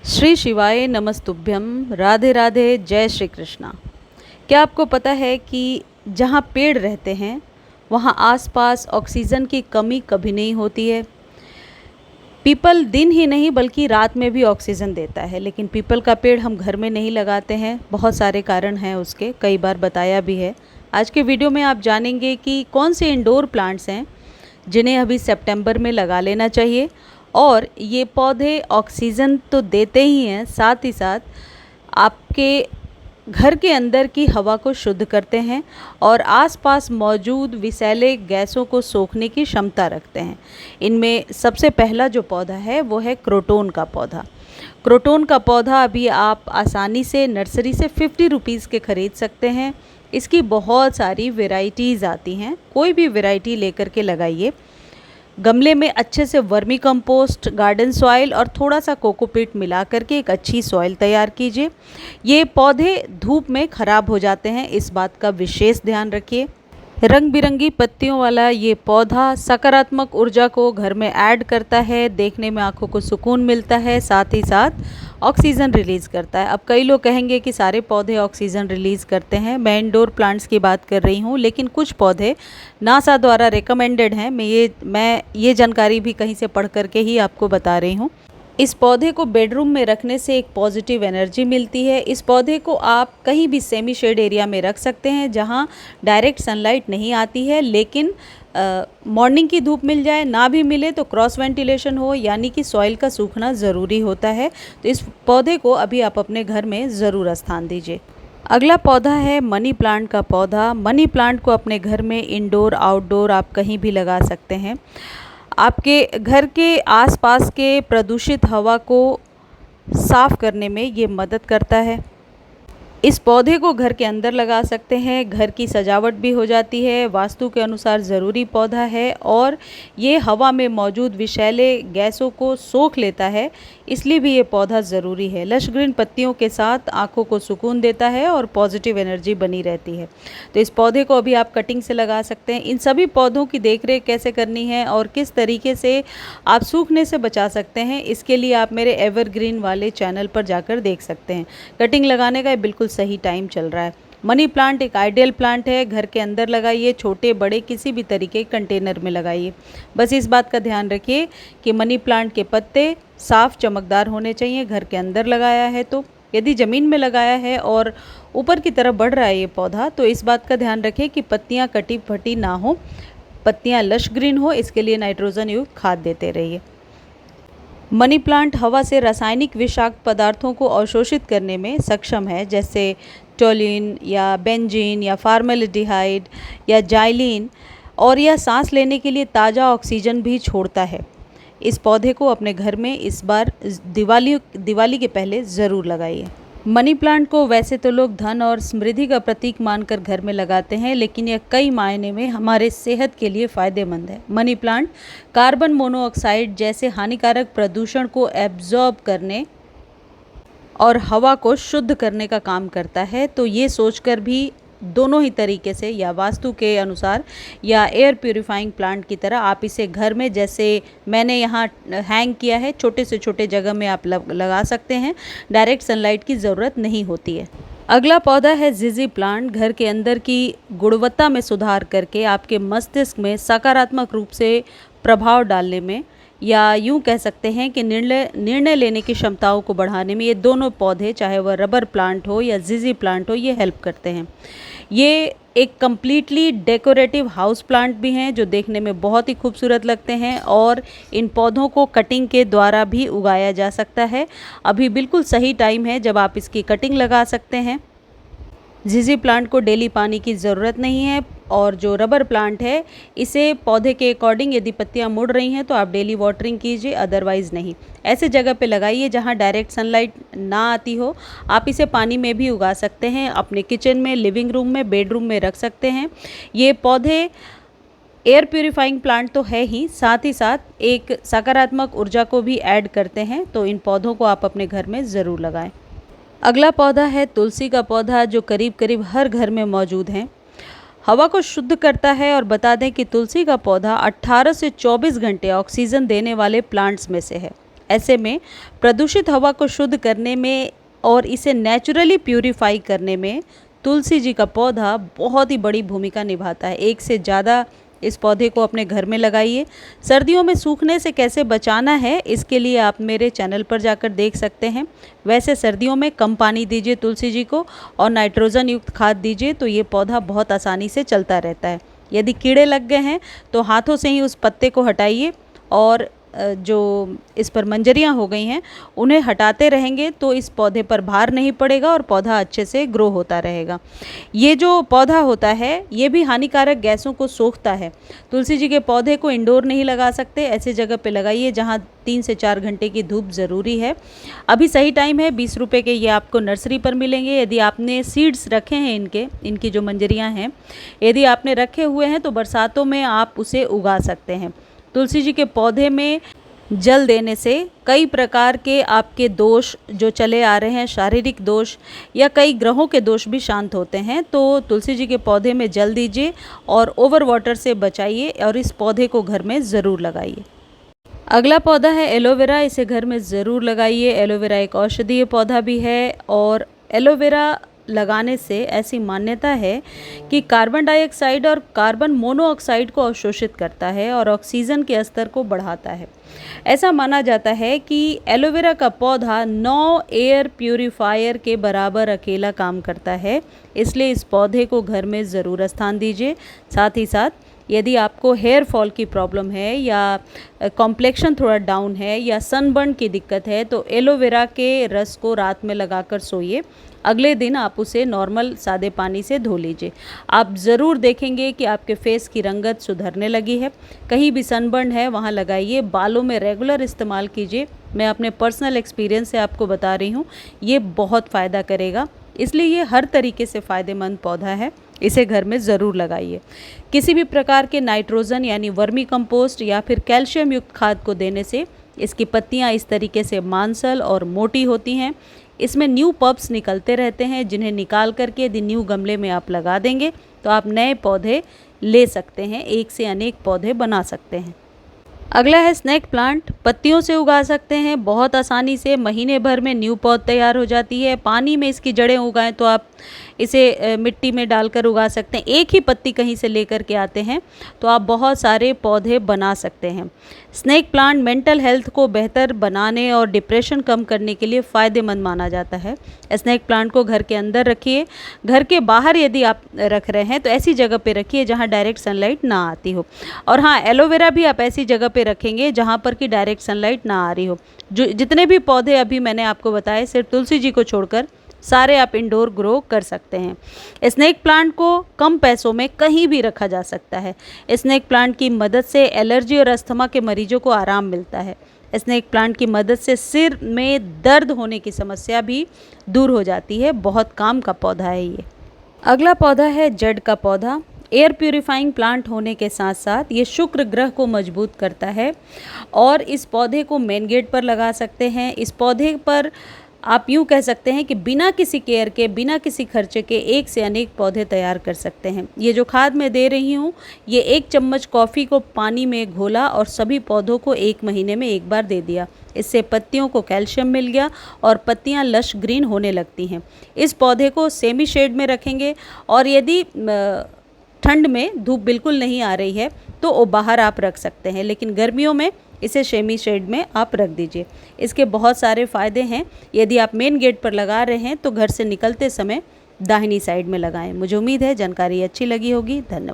श्री शिवाय नमस्तुभ्यम। राधे राधे। जय श्री कृष्णा। क्या आपको पता है कि जहाँ पेड़ रहते हैं वहाँ आसपास ऑक्सीजन की कमी कभी नहीं होती है। पीपल दिन ही नहीं बल्कि रात में भी ऑक्सीजन देता है, लेकिन पीपल का पेड़ हम घर में नहीं लगाते हैं। बहुत सारे कारण हैं उसके, कई बार बताया भी है। आज के वीडियो में आप जानेंगे कि कौन से इंडोर प्लांट्स हैं जिन्हें अभी सितंबर में लगा लेना चाहिए, और ये पौधे ऑक्सीजन तो देते ही हैं, साथ ही साथ आपके घर के अंदर की हवा को शुद्ध करते हैं और आसपास मौजूद विषैले गैसों को सोखने की क्षमता रखते हैं। इनमें सबसे पहला जो पौधा है वो है क्रोटोन का पौधा। क्रोटोन का पौधा अभी आप आसानी से नर्सरी से 50 रुपीज़ के ख़रीद सकते हैं। इसकी बहुत सारी वेराइटीज़ आती हैं, कोई भी वैरायटी लेकर के लगाइए। गमले में अच्छे से वर्मी कंपोस्ट, गार्डन सॉइल और थोड़ा सा कोकोपीट मिला करके एक अच्छी सॉइल तैयार कीजिए। ये पौधे धूप में ख़राब हो जाते हैं, इस बात का विशेष ध्यान रखिए। रंग बिरंगी पत्तियों वाला ये पौधा सकारात्मक ऊर्जा को घर में ऐड करता है, देखने में आंखों को सुकून मिलता है, साथ ही साथ ऑक्सीजन रिलीज़ करता है। अब कई लोग कहेंगे कि सारे पौधे ऑक्सीजन रिलीज़ करते हैं, मैं इंडोर प्लांट्स की बात कर रही हूँ, लेकिन कुछ पौधे नासा द्वारा रिकमेंडेड हैं। मैं ये जानकारी भी कहीं से पढ़ करके ही आपको बता रही हूँ। इस पौधे को बेडरूम में रखने से एक पॉजिटिव एनर्जी मिलती है। इस पौधे को आप कहीं भी सेमी शेड एरिया में रख सकते हैं जहां डायरेक्ट सनलाइट नहीं आती है, लेकिन मॉर्निंग की धूप मिल जाए, ना भी मिले तो क्रॉस वेंटिलेशन हो, यानी कि सॉइल का सूखना ज़रूरी होता है। तो इस पौधे को अभी आप अपने घर में ज़रूर स्थान दीजिए। अगला पौधा है मनी प्लांट का पौधा। मनी प्लांट को अपने घर में इंडोर आउटडोर आप कहीं भी लगा सकते हैं। आपके घर के आसपास के प्रदूषित हवा को साफ़ करने में ये मदद करता है। इस पौधे को घर के अंदर लगा सकते हैं, घर की सजावट भी हो जाती है, वास्तु के अनुसार ज़रूरी पौधा है और ये हवा में मौजूद विषैले गैसों को सोख लेता है, इसलिए भी ये पौधा ज़रूरी है। लश ग्रीन पत्तियों के साथ आंखों को सुकून देता है और पॉजिटिव एनर्जी बनी रहती है। तो इस पौधे को अभी आप कटिंग से लगा सकते हैं। इन सभी पौधों की देखरेख कैसे करनी है और किस तरीके से आप सूखने से बचा सकते हैं, इसके लिए आप मेरे एवरग्रीन वाले चैनल पर जाकर देख सकते हैं। कटिंग लगाने का बिल्कुल सही टाइम चल रहा है। मनी प्लांट एक आइडियल प्लांट है, घर के अंदर लगाइए, छोटे बड़े किसी भी तरीके के कंटेनर में लगाइए। बस इस बात का ध्यान रखिए कि मनी प्लांट के पत्ते साफ चमकदार होने चाहिए। घर के अंदर लगाया है तो, यदि ज़मीन में लगाया है और ऊपर की तरफ बढ़ रहा है ये पौधा, तो इस बात का ध्यान रखें कि पत्तियाँ कटी फटी ना हो, पत्तियाँ लश ग्रीन हो। इसके लिए नाइट्रोजन युक्त खाद देते रहिए। मनी प्लांट हवा से रासायनिक विषाक्त पदार्थों को अवशोषित करने में सक्षम है, जैसे टोलिन या बेंजीन या फार्मेल्डिहाइड या जाइलिन, और यह सांस लेने के लिए ताज़ा ऑक्सीजन भी छोड़ता है। इस पौधे को अपने घर में इस बार दिवाली के पहले ज़रूर लगाइए। मनी प्लांट को वैसे तो लोग धन और समृद्धि का प्रतीक मानकर घर में लगाते हैं, लेकिन यह कई मायने में हमारे सेहत के लिए फ़ायदेमंद है। मनी प्लांट कार्बन मोनोऑक्साइड जैसे हानिकारक प्रदूषण को एब्जॉर्ब करने और हवा को शुद्ध करने का काम करता है। तो ये सोचकर भी दोनों ही तरीके से, या वास्तु के अनुसार या एयर प्यूरिफाइंग प्लांट की तरह, आप इसे घर में, जैसे मैंने यहाँ हैंग किया है, छोटे से छोटे जगह में आप लगा सकते हैं। डायरेक्ट सनलाइट की ज़रूरत नहीं होती है। अगला पौधा है जिजी प्लांट। घर के अंदर की गुणवत्ता में सुधार करके आपके मस्तिष्क में सकारात्मक रूप से प्रभाव डालने में, या यूं कह सकते हैं कि निर्णय लेने की क्षमताओं को बढ़ाने में, ये दोनों पौधे, चाहे वह रबर प्लांट हो या जिजी प्लांट हो, ये हेल्प करते हैं। ये एक कम्प्लीटली डेकोरेटिव हाउस प्लांट भी हैं जो देखने में बहुत ही खूबसूरत लगते हैं, और इन पौधों को कटिंग के द्वारा भी उगाया जा सकता है। अभी बिल्कुल सही टाइम है जब आप इसकी कटिंग लगा सकते हैं। जिजी प्लांट को डेली पानी की ज़रूरत नहीं है, और जो रबर प्लांट है इसे पौधे के अकॉर्डिंग, यदि पत्तियां मुड़ रही हैं तो आप डेली वाटरिंग कीजिए, अदरवाइज़ नहीं। ऐसे जगह पे लगाइए जहां डायरेक्ट सनलाइट ना आती हो। आप इसे पानी में भी उगा सकते हैं, अपने किचन में, लिविंग रूम में, बेडरूम में रख सकते हैं। ये पौधे एयर प्यूरिफाइंग प्लांट तो है ही, साथ ही साथ एक सकारात्मक ऊर्जा को भी ऐड करते हैं। तो इन पौधों को आप अपने घर में ज़रूर लगाएं। अगला पौधा है तुलसी का पौधा, जो करीब करीब हर घर में मौजूद है। हवा को शुद्ध करता है, और बता दें कि तुलसी का पौधा 18 से 24 घंटे ऑक्सीजन देने वाले प्लांट्स में से है। ऐसे में प्रदूषित हवा को शुद्ध करने में और इसे नेचुरली प्यूरिफाई करने में तुलसी जी का पौधा बहुत ही बड़ी भूमिका निभाता है। एक से ज़्यादा इस पौधे को अपने घर में लगाइए। सर्दियों में सूखने से कैसे बचाना है इसके लिए आप मेरे चैनल पर जाकर देख सकते हैं। वैसे सर्दियों में कम पानी दीजिए तुलसी जी को और नाइट्रोजन युक्त खाद दीजिए तो ये पौधा बहुत आसानी से चलता रहता है। यदि कीड़े लग गए हैं तो हाथों से ही उस पत्ते को हटाइए और जो इस पर मंजरियाँ हो गई हैं उन्हें हटाते रहेंगे तो इस पौधे पर भार नहीं पड़ेगा और पौधा अच्छे से ग्रो होता रहेगा। ये जो पौधा होता है ये भी हानिकारक गैसों को सोखता है। तुलसी जी के पौधे को इंडोर नहीं लगा सकते, ऐसी जगह पे लगाइए जहाँ 3 से 4 घंटे की धूप ज़रूरी है। अभी सही टाइम है, 20 रुपये के ये आपको नर्सरी पर मिलेंगे। यदि आपने सीड्स रखे हैं इनकी जो मंजरियाँ हैं यदि आपने रखे हुए हैं तो बरसातों में आप उसे उगा सकते हैं। तुलसी जी के पौधे में जल देने से कई प्रकार के आपके दोष जो चले आ रहे हैं, शारीरिक दोष या कई ग्रहों के दोष भी शांत होते हैं। तो तुलसी जी के पौधे में जल दीजिए और ओवर वाटर से बचाइए और इस पौधे को घर में ज़रूर लगाइए। अगला पौधा है एलोवेरा, इसे घर में ज़रूर लगाइए। एलोवेरा एक औषधीय पौधा भी है और एलोवेरा लगाने से ऐसी मान्यता है कि कार्बन डाइऑक्साइड और कार्बन मोनोऑक्साइड को अवशोषित करता है और ऑक्सीजन के स्तर को बढ़ाता है। ऐसा माना जाता है कि एलोवेरा का पौधा 9 एयर प्यूरीफायर के बराबर अकेला काम करता है, इसलिए इस पौधे को घर में ज़रूर स्थान दीजिए। साथ ही साथ यदि आपको हेयर फॉल की प्रॉब्लम है या कॉम्प्लेक्शन थोड़ा डाउन है या सनबर्न की दिक्कत है तो एलोवेरा के रस को रात में लगाकर सोइए। अगले दिन आप उसे नॉर्मल सादे पानी से धो लीजिए। आप ज़रूर देखेंगे कि आपके फेस की रंगत सुधरने लगी है। कहीं भी सनबर्न है वहाँ लगाइए। बालों में रेगुलर इस्तेमाल कीजिए। मैं अपने पर्सनल एक्सपीरियंस से आपको बता रही हूँ, ये बहुत फ़ायदा करेगा। इसलिए ये हर तरीके से फ़ायदेमंद पौधा है, इसे घर में ज़रूर लगाइए। किसी भी प्रकार के नाइट्रोजन यानी वर्मी कंपोस्ट या फिर कैल्शियम युक्त खाद को देने से इसकी पत्तियाँ इस तरीके से मांसल और मोटी होती हैं। इसमें न्यू पब्स निकलते रहते हैं जिन्हें निकाल करके यदि न्यू गमले में आप लगा देंगे तो आप नए पौधे ले सकते हैं, एक से अनेक पौधे बना सकते हैं। अगला है स्नेक प्लांट, पत्तियों से उगा सकते हैं बहुत आसानी से। महीने भर में न्यू पौध तैयार हो जाती है। पानी में इसकी जड़ें उगाएं तो आप इसे मिट्टी में डालकर उगा सकते हैं। एक ही पत्ती कहीं से लेकर के आते हैं तो आप बहुत सारे पौधे बना सकते हैं। स्नेक प्लांट मेंटल हेल्थ को बेहतर बनाने और डिप्रेशन कम करने के लिए फ़ायदेमंद माना जाता है। स्नेक प्लांट को घर के अंदर रखिए। घर के बाहर यदि आप रख रहे हैं तो ऐसी जगह पे रखिए जहाँ डायरेक्ट सनलाइट ना आती हो। और हाँ, एलोवेरा भी आप ऐसी जगह पे रखेंगे जहाँ पर कि डायरेक्ट सनलाइट ना आ रही हो। जो जितने भी पौधे अभी मैंने आपको बताए सिर्फ तुलसी जी को छोड़कर सारे आप इंडोर ग्रो कर सकते हैं। स्नेक प्लांट को कम पैसों में कहीं भी रखा जा सकता है। स्नेक प्लांट की मदद से एलर्जी और अस्थमा के मरीजों को आराम मिलता है। स्नेक प्लांट की मदद से सिर में दर्द होने की समस्या भी दूर हो जाती है। बहुत काम का पौधा है ये। अगला पौधा है जड़ का पौधा। एयर प्यूरिफाइंग प्लांट होने के साथ साथ ये शुक्र ग्रह को मजबूत करता है और इस पौधे को मेन गेट पर लगा सकते हैं। इस पौधे पर आप यूँ कह सकते हैं कि बिना किसी केयर के, बिना किसी खर्चे के एक से अनेक पौधे तैयार कर सकते हैं। ये जो खाद मैं दे रही हूँ ये 1 चम्मच कॉफ़ी को पानी में घोला और सभी पौधों को 1 महीने में एक बार दे दिया। इससे पत्तियों को कैल्शियम मिल गया और पत्तियाँ लश ग्रीन होने लगती हैं। इस पौधे को सेमी शेड में रखेंगे और यदि ठंड में धूप बिल्कुल नहीं आ रही है तो वो बाहर आप रख सकते हैं, लेकिन गर्मियों में इसे सेमी शेड में आप रख दीजिए। इसके बहुत सारे फ़ायदे हैं। यदि आप मेन गेट पर लगा रहे हैं तो घर से निकलते समय दाहिनी साइड में लगाएं। मुझे उम्मीद है जानकारी अच्छी लगी होगी। धन्यवाद।